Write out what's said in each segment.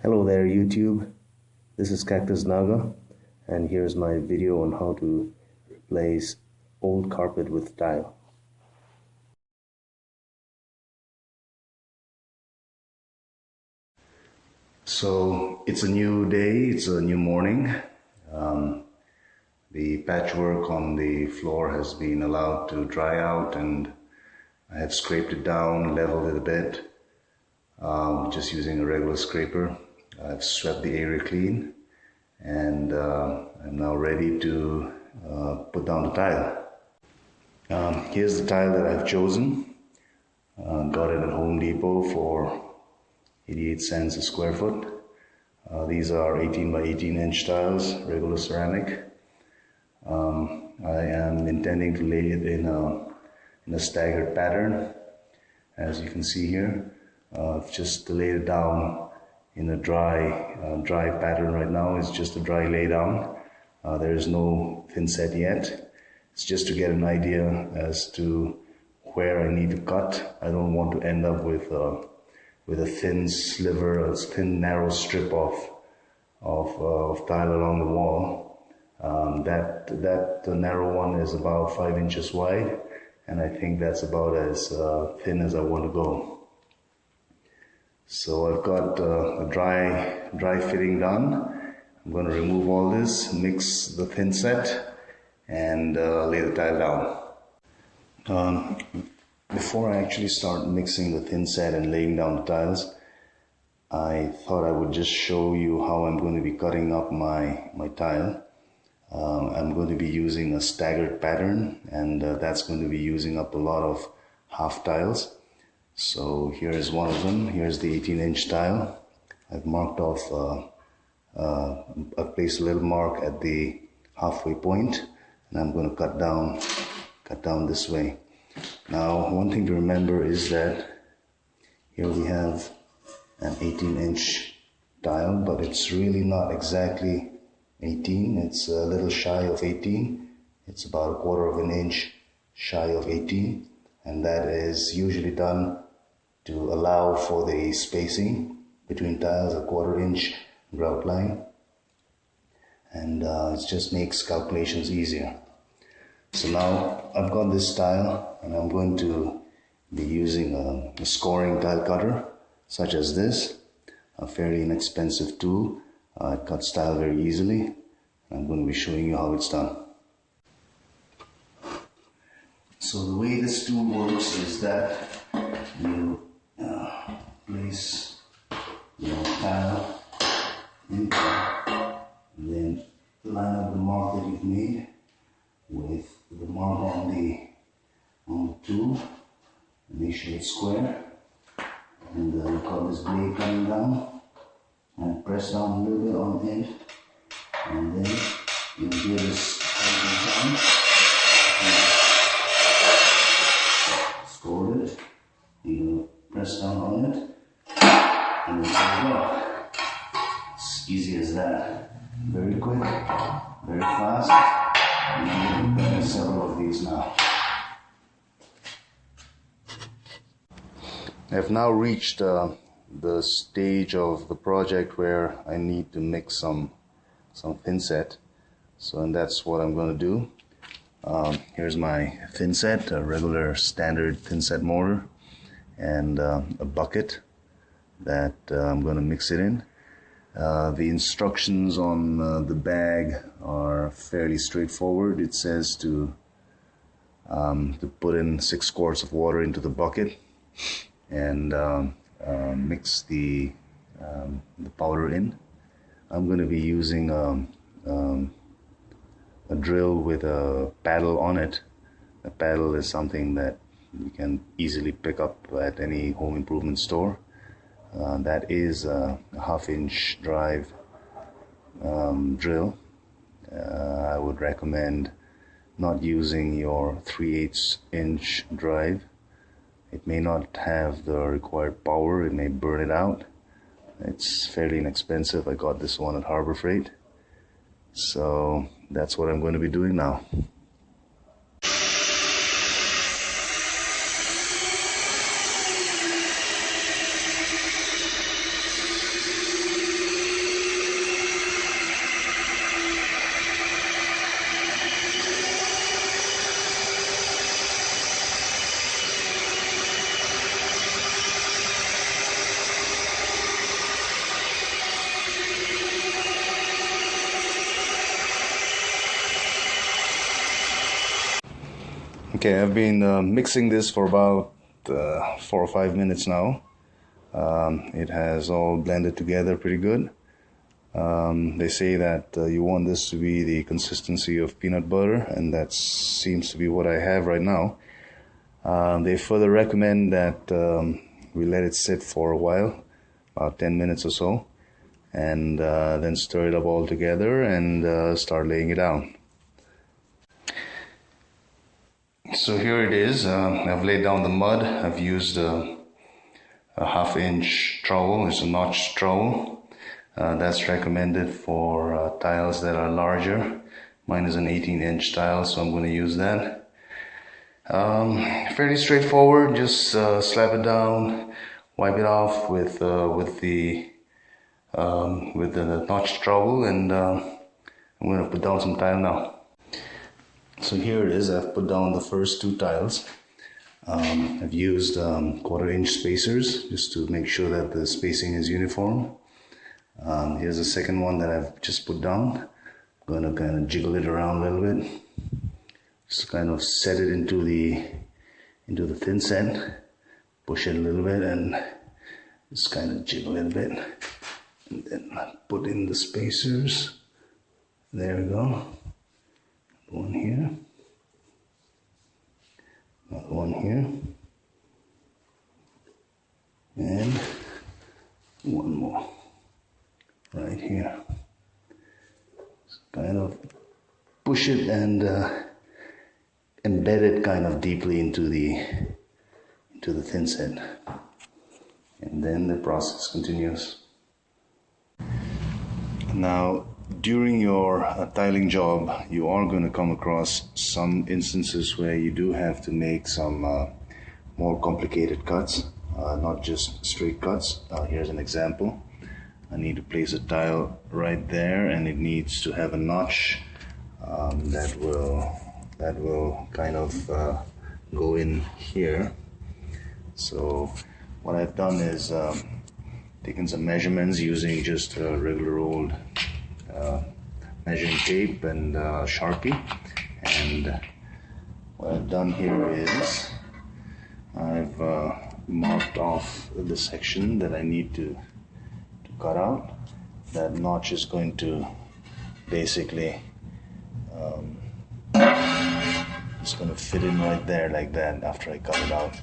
Hello there YouTube, this is Cactus Naga and here's my video on how to replace old carpet with tile. So it's a new day, it's a new morning. The patchwork on the floor has been allowed to dry out and I have scraped it down, leveled it a bit, just using a regular scraper. I've swept the area clean and I'm now ready to put down the tile. Here's the tile that I've chosen. Got it at Home Depot for 88 cents a square foot. These are 18 by 18 inch tiles, regular ceramic. I am intending to lay it in a staggered pattern. As you can see here, I've just laid it down in a dry pattern right now. It's just a dry lay down. There is no thinset yet. It's just to get an idea as to where I need to cut. I don't want to end up with a thin sliver, a thin narrow strip of tile along the wall. That narrow one is about 5 inches wide, and I think that's about as thin as I want to go. So I've got a dry fitting done. I'm going to remove all this, mix the thinset, and lay the tile down. Before I actually start mixing the thinset and laying down the tiles, I thought I would just show you how I'm going to be cutting up my tile. I'm going to be using a staggered pattern, and that's going to be using up a lot of half tiles. So here is one of them. Here's the 18-inch tile. I've marked off, I've placed a little mark at the halfway point, and I'm going to cut down this way. Now, one thing to remember is that here we have an 18-inch tile, but it's really not exactly 18. It's a little shy of 18. It's about 1/4 of an inch shy of 18, and that is usually done to allow for the spacing between tiles, a 1/4 inch grout line, and it just makes calculations easier. So now I've got this tile, and I'm going to be using a scoring tile cutter such as this, a fairly inexpensive tool. It cuts tile very easily. I'm going to be showing you how it's done. So the way this tool works is that you place your tile in there, and then line up the mark that you've made with the mark on the tool. Make sure it's square, and you've got this blade coming down, and press down a little bit on the end, and then you hear this sound. Score it, you press down on it, and there you go. It's easy as that. Very quick, very fast. And I'm going to prepare several of these now. I've now reached the stage of the project where I need to mix some thinset. And that's what I'm going to do. Here's my thinset, a regular standard thinset mortar, and a bucket that I'm going to mix it in. The instructions on the bag are fairly straightforward. It says to put in 6 quarts of water into the bucket and mix the powder in. I'm going to be using a drill with a paddle on it. A paddle is something that you can easily pick up at any home improvement store. That is a 1/2 inch drive drill. I would recommend not using your 3/8 inch drive. It may not have the required power, it may burn it out. It's fairly inexpensive. I got this one at Harbor Freight. So that's what I'm going to be doing now. Okay, I've been mixing this for about 4 or 5 minutes now. It has all blended together pretty good. They say that you want this to be the consistency of peanut butter, and that seems to be what I have right now. They further recommend that we let it sit for a while, about 10 minutes or so, and then stir it up all together and start laying it down. So here it is. I've laid down the mud. I've used a half-inch trowel. It's a notched trowel. That's recommended for tiles that are larger. Mine is an 18-inch tile, so I'm going to use that. Fairly straightforward. Just slap it down, wipe it off with the notched trowel, and I'm going to put down some tile now. So here it is. I've put down the first 2 tiles. I've used 1/4-inch spacers just to make sure that the spacing is uniform. Here's the second one that I've just put down. I'm going to kind of jiggle it around a little bit. Just kind of set it into the thinset. Push it a little bit and just kind of jiggle it a bit. And then put in the spacers. There we go. One here, another one here, and one more right here. So kind of push it and embed it kind of deeply into the thinset, and then the process continues. Now, during your tiling job, you are going to come across some instances where you do have to make some more complicated cuts, not just straight cuts. Here's an example. I need to place a tile right there, and it needs to have a notch that will kind of go in here. So what I've done is taken some measurements using just regular old measuring tape and Sharpie, and what I've done here is I've marked off the section that I need to cut out. That notch is going to basically it's going to fit in right there like that. After I cut it out,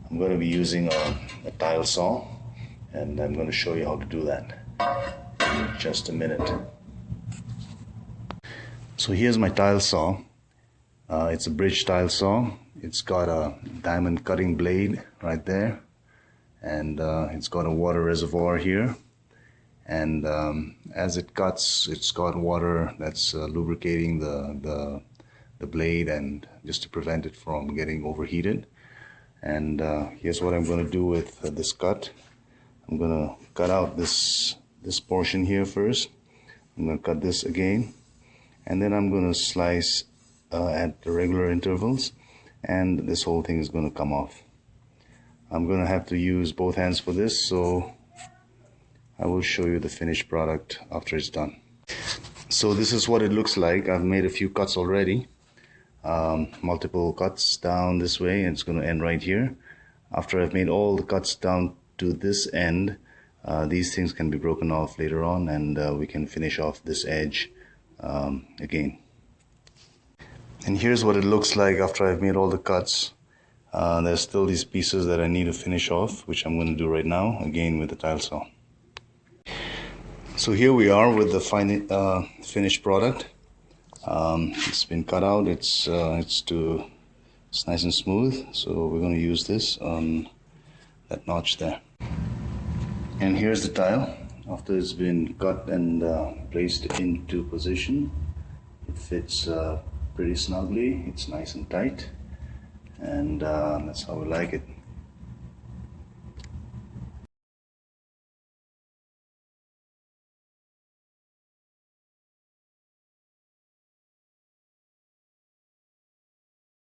I'm going to be using a tile saw, and I'm going to show you how to do that in just a minute. So here's my tile saw. It's a bridge tile saw. It's got a diamond cutting blade right there, and it's got a water reservoir here, and as it cuts, it's got water that's lubricating the blade, and just to prevent it from getting overheated. And here's what I'm going to do with this cut. I'm going to cut out this portion here first. I'm going to cut this again, and then I'm going to slice at the regular intervals, and this whole thing is going to come off. I'm going to have to use both hands for this, so I will show you the finished product after it's done. So this is what it looks like. I've made a few cuts already, multiple cuts down this way, and it's going to end right here. After I've made all the cuts down to this end, these things can be broken off later on, and we can finish off this edge again. And here's what it looks like after I've made all the cuts. There's still these pieces that I need to finish off, which I'm going to do right now, again with the tile saw. So here we are with the finished product. It's been cut out. It's nice and smooth. So we're going to use this on that notch there. And here's the tile after it's been cut and placed into position. It fits pretty snugly. It's nice and tight, and that's how we like it.